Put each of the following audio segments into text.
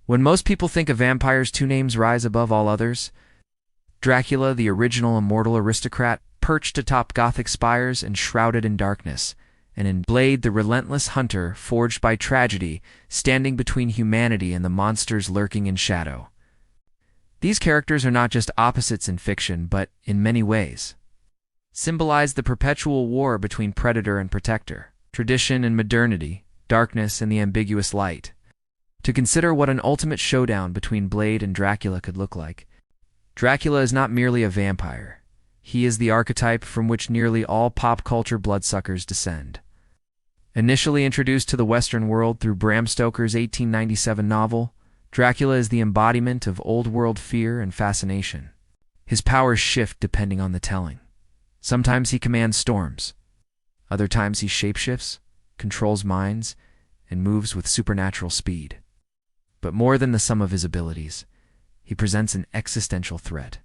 When most people think of vampires, two names rise above all others. Dracula, the original immortal aristocrat, perched atop Gothic spires and shrouded in darkness, and in Blade, the relentless hunter, forged by tragedy, standing between humanity and the monsters lurking in shadow. These characters are not just opposites in fiction, but, in many ways, symbolize the perpetual war between predator and protector, tradition and modernity, darkness and the ambiguous light. To consider what an ultimate showdown between Blade and Dracula could look like, Dracula is not merely a vampire. He is the archetype from which nearly all pop culture bloodsuckers descend. Initially introduced to the Western world through Bram Stoker's 1897 novel, Dracula is the embodiment of old-world fear and fascination. His powers shift depending on the telling. Sometimes he commands storms. Other times he shapeshifts, controls minds, and moves with supernatural speed. But more than the sum of his abilities, he presents an existential threat.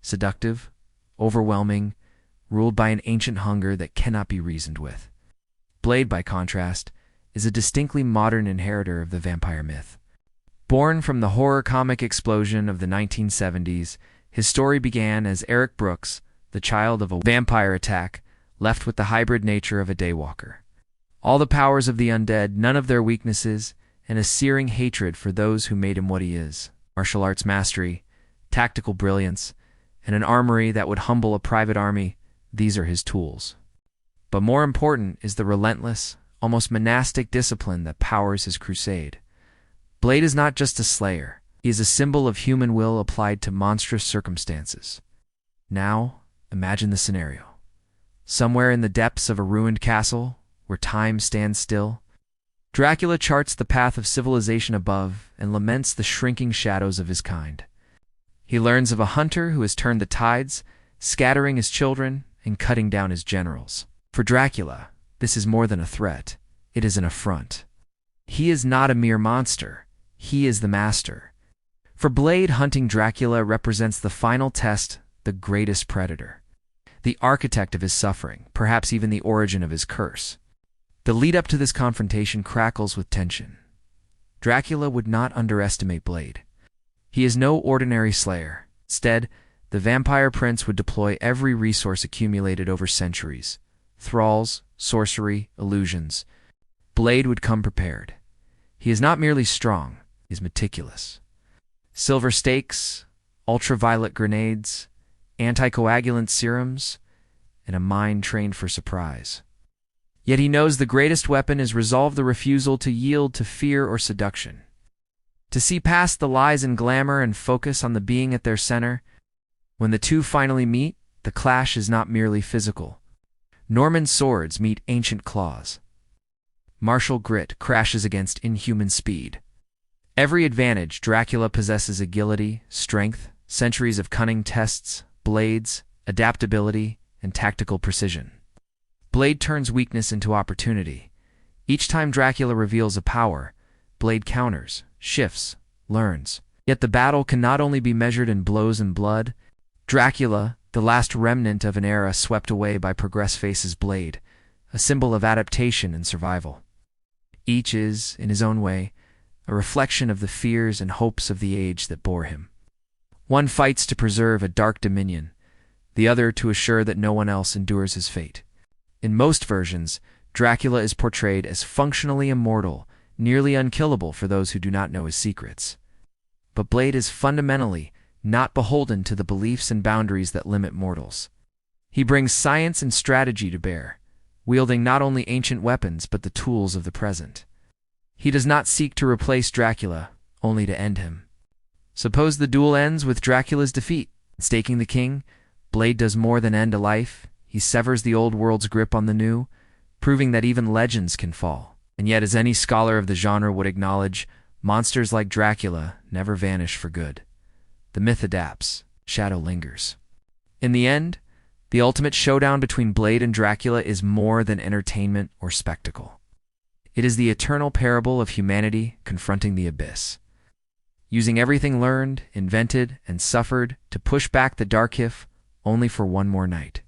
Seductive, overwhelming, ruled by an ancient hunger that cannot be reasoned with. Blade, by contrast, is a distinctly modern inheritor of the vampire myth. Born from the horror comic explosion of the 1970s, his story began as Eric Brooks, the child of a vampire attack, left with the hybrid nature of a daywalker. All the powers of the undead, none of their weaknesses, and a searing hatred for those who made him what he is. Martial arts mastery, tactical brilliance, and an armory that would humble a private army, these are his tools. But more important is the relentless, almost monastic discipline that powers his crusade. Blade is not just a slayer. He is a symbol of human will applied to monstrous circumstances. Now, imagine the scenario. Somewhere in the depths of a ruined castle, where time stands still, Dracula charts the path of civilization above and laments the shrinking shadows of his kind. He learns of a hunter who has turned the tides, scattering his children and cutting down his generals. For Dracula, this is more than a threat. It is an affront. He is not a mere monster. He is the master. For Blade, hunting Dracula represents the final test, the greatest predator. The architect of his suffering, perhaps even the origin of his curse. The lead-up to this confrontation crackles with tension. Dracula would not underestimate Blade. He is no ordinary slayer. Instead, the vampire prince would deploy every resource accumulated over centuries. Thralls, sorcery, illusions. Blade would come prepared. He is not merely strong, he is meticulous. Silver stakes, ultraviolet grenades, anticoagulant serums, and a mind trained for surprise. Yet he knows the greatest weapon is the refusal to yield to fear or seduction. To see past the lies and glamour and focus on the being at their center. When the two finally meet, the clash is not merely physical. Norman swords meet ancient claws. Martial grit crashes against inhuman speed. Every advantage Dracula possesses: agility, strength, centuries of cunning tests, blades, adaptability, and tactical precision. Blade turns weakness into opportunity. Each time Dracula reveals a power, Blade counters, shifts, learns. Yet the battle can not only be measured in blows and blood. Dracula, the last remnant of an era swept away by progress, faces Blade, a symbol of adaptation and survival. Each is, in his own way, a reflection of the fears and hopes of the age that bore him. One fights to preserve a dark dominion, the other to assure that no one else endures his fate. In most versions, Dracula is portrayed as functionally immortal, nearly unkillable for those who do not know his secrets. But Blade is fundamentally not beholden to the beliefs and boundaries that limit mortals. He brings science and strategy to bear, wielding not only ancient weapons but the tools of the present. He does not seek to replace Dracula, only to end him. Suppose the duel ends with Dracula's defeat. Staking the king, Blade does more than end a life. He severs the old world's grip on the new, proving that even legends can fall. And yet, as any scholar of the genre would acknowledge, monsters like Dracula never vanish for good. The myth adapts, shadow lingers. In the end, the ultimate showdown between Blade and Dracula is more than entertainment or spectacle. It is the eternal parable of humanity confronting the abyss. Using everything learned, invented, and suffered to push back the dark if only for one more night.